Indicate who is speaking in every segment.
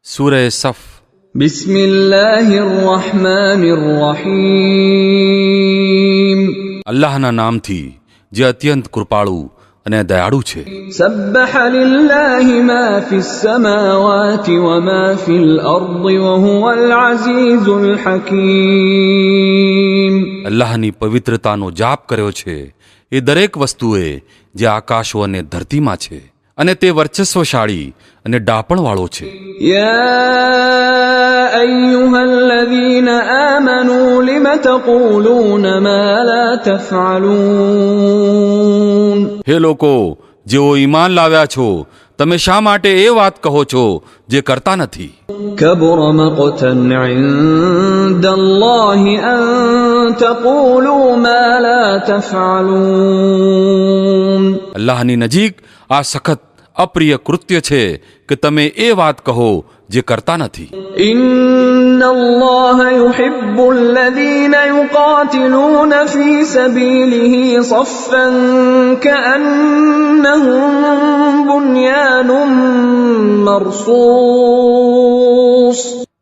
Speaker 1: સૂરહ સફ.
Speaker 2: બિસ્મિલ્લાહિર્રહમાનિર્રહીમ.
Speaker 1: અલ્લાહના નામથી જે અત્યંત કૃપાળુ અને દયાળુ છે.
Speaker 2: સબ્બહ લિલ્લાહિ મા ફિસ સમાવાતિ વ મા ફિલ અર્દિ વ હુવલ અઝીઝુલ હકીમ.
Speaker 1: અલ્લાહની પવિત્રતાનો જાપ કર્યો છે એ દરેક વસ્તુએ જે આકાશો અને ધરતીમાં છે, અને તે વર્ચસ્વશાળી અને ડાપણવાળો છે.
Speaker 2: યા અય્યુહલ્લઝીના આમનૂ લિમ તકૂલૂન મા લા તફઅલૂન.
Speaker 1: હે લોકો જેઓ ઈમાન લાવ્યા છો, તમે શા માટે એ વાત કહો છો જે કરતા નથી?
Speaker 2: કબુર મક્તન ઇન્દલ્લાહિ અન તકૂલૂ મા લા તફઅલૂન.
Speaker 1: અલ્લાહની નજીક આ સખત અપ્રિય કૃત્ય છે કે તમે એ વાત કહો જે કરતા નથી.
Speaker 2: ઇન્નલ્લાહ યુહિબ્બુલ લઝીના યુકાતિલૂન ફી સબીલિહી સફ્ફન કઅન્નહુમ બુન્યાનુમ મરસૂસ.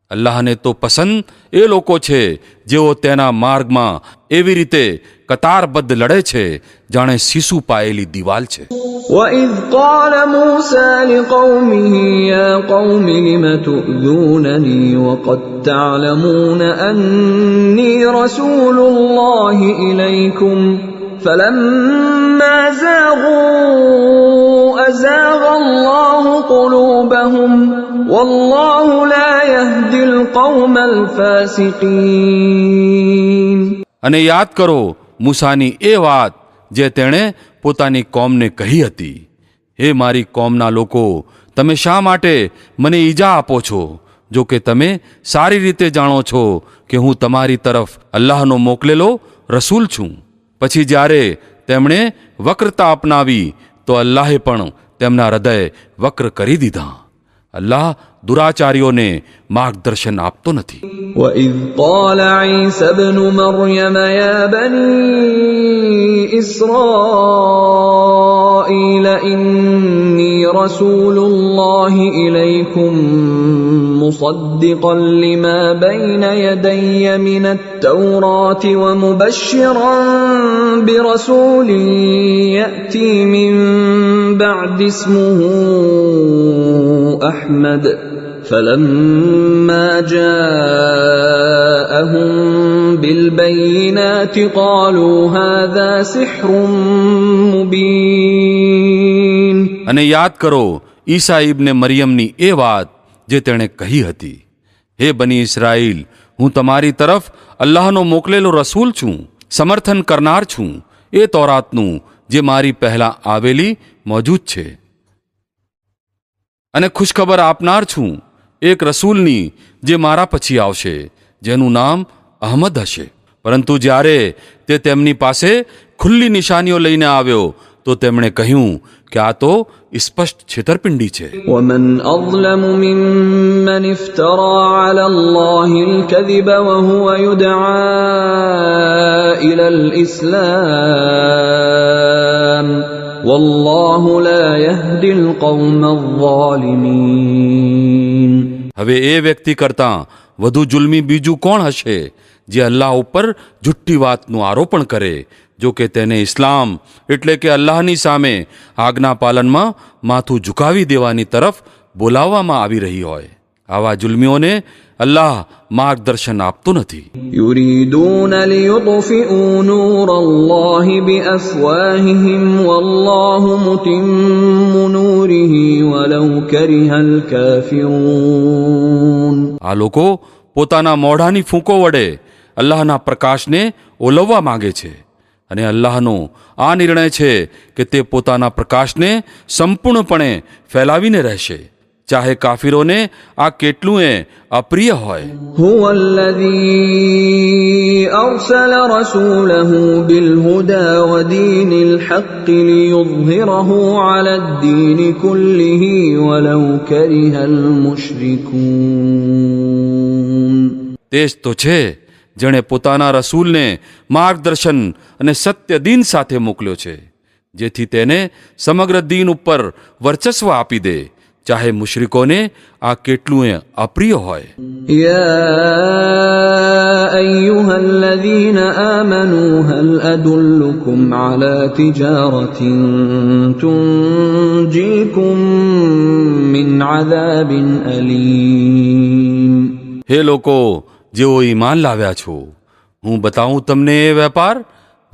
Speaker 1: અલ્લાહને તો પસંદ એ લોકો છે જેઓ તેના માર્ગમાં એવી રીતે કતારબદ્ધ લડે છે જાણે શીશુ પાયેલી દિવાલ છે.
Speaker 2: وَإِذْ قَالَ مُوسَى لِقَوْمِهِ يَا قَوْمِ لِمَ تُؤْذُونَنِي وَقَدْ تَعْلَمُونَ أَنِّي رَسُولُ اللَّهِ إِلَيْكُمْ فَلَمَّا زَاغُوا أَزَاغَ اللَّهُ قُلُوبَهُمْ وَاللَّهُ لَا يَهْدِي الْقَوْمَ الْفَاسِقِينَ.
Speaker 1: અને યાદ કરો મૂસાની એ વાત જે તેણે પોતાની કોમને કહી હતી, હે મારી કોમના લોકો, તમે શા માટે મને ઈજા આપો છો, જો કે તમે સારી રીતે જાણો છો કે હું તમારી તરફ અલ્લાહનો મોકલેલો રસૂલ છું. પછી જ્યારે તેમણે વક્રતા અપનાવી તો અલ્લાહે પણ તેમના હૃદય વક્ર કરી દીધા. અલ્લાહ દુરાચારીઓને માર્ગદર્શન આપતો નથી.
Speaker 2: وَإِذْ قَالَ عِيسَى ابْنُ مَرْيَمَ يَا بَنِي إِسْرَائِيلَ إِنِّي رَسُولُ اللَّهِ إِلَيْكُمْ مُصَدِّقًا لِمَا بَيْنَ يَدَيَّ مِنَ التَّوْرَاةِ وَمُبَشِّرًا بِرَسُولٍ يَأْتِي مِن بَعْدِي اسْمُهُ أَحْمَدُ فَلَمَّا جَاءَهُم بِالْبَيِّنَاتِ قَالُوا هَذَا سِحْرٌ مُبِينٌ.
Speaker 1: અને યાદ કરો ઈસા ઇબ્ને મરિયમની એ વાત જે તેણે કહી હતી, હે બની ઇસ્રાઈલ, હું તમારી તરફ અલ્લાહનો મોકલેલો રસૂલ છું, સમર્થન કરનાર છું એ તૌરાતનું જે મારી પહેલા આવેલી મોજૂદ છે, અને ખુશખબર આપનાર છું એક રસૂલની જે મારા પછી આવશે, જેનું નામ અહમદ હશે. પરંતુ જ્યારે તે તેમની પાસે ખુલ્લી નિશાનીઓ લઈને આવ્યો તો તેમણે કહ્યું કે આ તો સ્પષ્ટ છેતરપિંડી છે.
Speaker 2: وَمَنْ أَظْلَمُ مِمَّنِ افْتَرَى عَلَى اللَّهِ الْكَذِبَ وَهُوَ يُدْعَى إِلَى الْإِسْلَامِ وَاللَّهُ لَا يَهْدِي الْقَوْمَ الظَّالِمِينَ.
Speaker 1: હવે એ વ્યક્તિ કરતાં વધુ જુલ્મી બીજું કોણ હશે જે અલ્લાહ ઉપર જુઠ્ઠી વાતનું આરોપણ કરે, જો કે તેને ઇસ્લામ એટલે કે અલ્લાહની સામે આજ્ઞા પાલનમાં માથું ઝુકાવી દેવાની તરફ બોલાવવામાં આવી રહી હોય. આવા જુલ્મીઓને અલ્લાહ માર્ગદર્શન આપતો નથી.
Speaker 2: يُرِيدُونَ لِيُطْفِئُوا نُورَ اللَّهِ بِأَفْوَاهِهِمْ وَاللَّهُ مُتِمُّ نُورِهِ وَلَوْ كَرِهَ الْكَافِرُونَ.
Speaker 1: આ લોકો પોતાના મોઢાની ફૂંકો વડે અલ્લાહના પ્રકાશને ઓલવવા માંગે છે, અને અલ્લાહનો આ નિર્ણય છે કે તે પોતાના પ્રકાશને સંપૂર્ણપણે ફેલાવીને રહેશે, ચાહે કાફિરોને આ કેટલું અપ્રિય હોય.
Speaker 2: هُوَ الَّذِي أَرْسَلَ رَسُولَهُ بِالْهُدَى وَدِينِ الْحَقِّ لِيُظْهِرَهُ عَلَى الدِّينِ كُلِّهِ وَلَوْ كَرِهَ الْمُشْرِكُونَ.
Speaker 1: તે જ તો છે જેણે પોતાના રસૂલને માર્ગદર્શન અને સત્ય દીન સાથે મોકલ્યો છે, જેથી તેને સમગ્ર દીન ઉપર વર્ચસ્વ આપી દે, ચાહે મુશ્રિકોને આ કેટલું અપ્રિય હોય.
Speaker 2: يا أيها الذين آمنوا هل أدلكم على تجارة تنجيكم من عذاب أليم.
Speaker 1: હે લોકો જેઓ ઈમાન લાવ્યા છો, હું બતાવું તમને એ વેપાર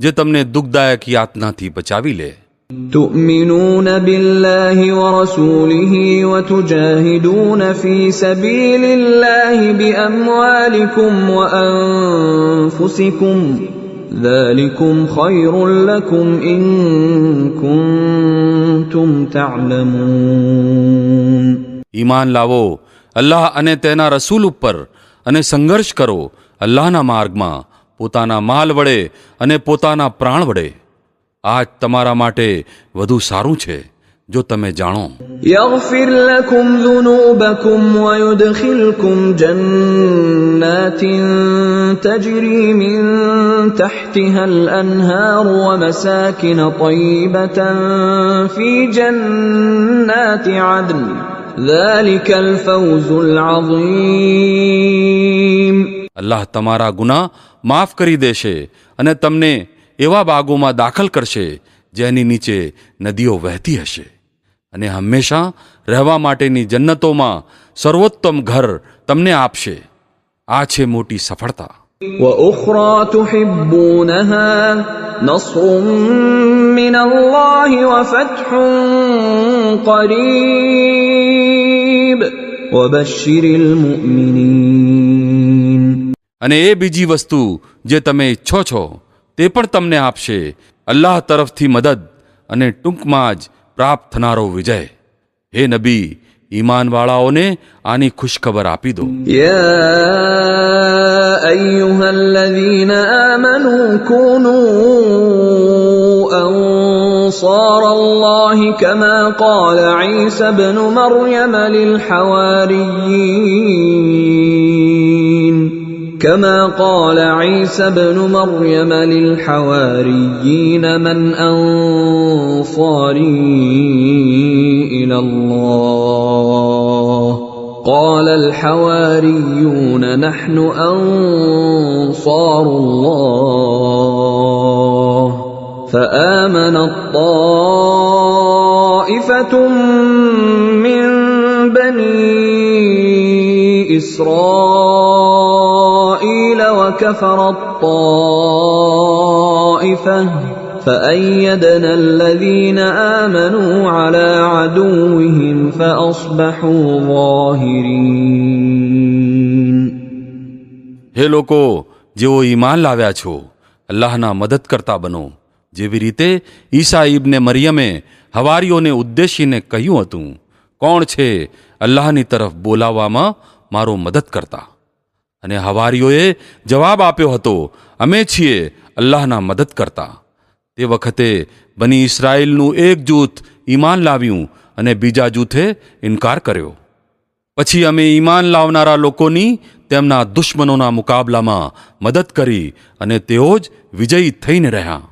Speaker 1: જે તમને દુઃખદાયક યાતનાથી બચાવી લે.
Speaker 2: تؤمنون بالله ورسوله وتجاهدون في سبيل الله بأموالكم وأنفسكم ذلكم خير لكم إن كنتم تعلمون.
Speaker 1: ઈમાન લાવો અલ્લાહ અને તેના રસૂલ ઉપર અને સંઘર્ષ કરો અલ્લાહના માર્ગમાં પોતાના માલ વડે અને પોતાના પ્રાણ વડે. આ જ તમારા માટે વધુ સારું છે જો તમે જાણો.
Speaker 2: يغفر لكم ذنوبكم ويدخلكم جنات تجري من تحتها الأنهار ومساكن طيبة في جنات عدن ذلك الفوز العظيم.
Speaker 1: અલ્લાહ તમારા ગુનાહ માફ કરી દેશે અને તમને એવા બાગોમાં દાખલ કરશે જેની નીચે નદીઓ વહેતી હશે અને હંમેશા રહેવા માટેની જન્નતોમાં સર્વોત્તમ ઘર તમને આપશે. આ છે મોટી સફળતા.
Speaker 2: وأخرى تحبونها نصر من الله وفتح قريب وبشر المؤمنين.
Speaker 1: અને એ બીજી વસ્તુ જે તમે ઈચ્છો છો તે પણ તમને આપશે અલ્લાહ તરફથી મદદ અને ટૂંકમાં જ પ્રાપ્ત થનારો વિજય. હે નબી ઈમાનવાળાઓને આની ખુશખબર આપી દો.
Speaker 2: يا أيها الذين آمنوا كونوا أنصار الله كما قال عيسى ابن مريم للحواريين من أنصاري إلى الله قال الحواريون نحن أنصار الله فآمنت طائفة من بني إسرائيل وكفرت طائفة فأيدنا الذين آمنوا على عدوهم فأصبحوا ظاهرين.
Speaker 1: હે લોકો જેઓ ઈમાન લાવ્યા છો અલ્લાહના મદદ કરતા બનો જેવી રીતે ઈસા ઇબ્ને મરિયમે હવારીઓને ઉદ્દેશીને કહ્યું હતું, કોણ છે અલ્લાહની તરફ બોલાવવામાં મારો મદદ કરતા? અને હવારીઓએ જવાબ આપ્યો હતો, અમે છીએ અલ્લાહના મદદ કરતા. તે વખતે બની ઇસ્રાયેલનું એક જૂથ ઈમાન લાવ્યું અને બીજા જૂથે ઇનકાર કર્યો. પછી અમે ઈમાન લાવનારા લોકોની તેમના દુશ્મનોના મુકાબલામાં મદદ કરી અને તેઓ જ વિજયી થઈને રહ્યા.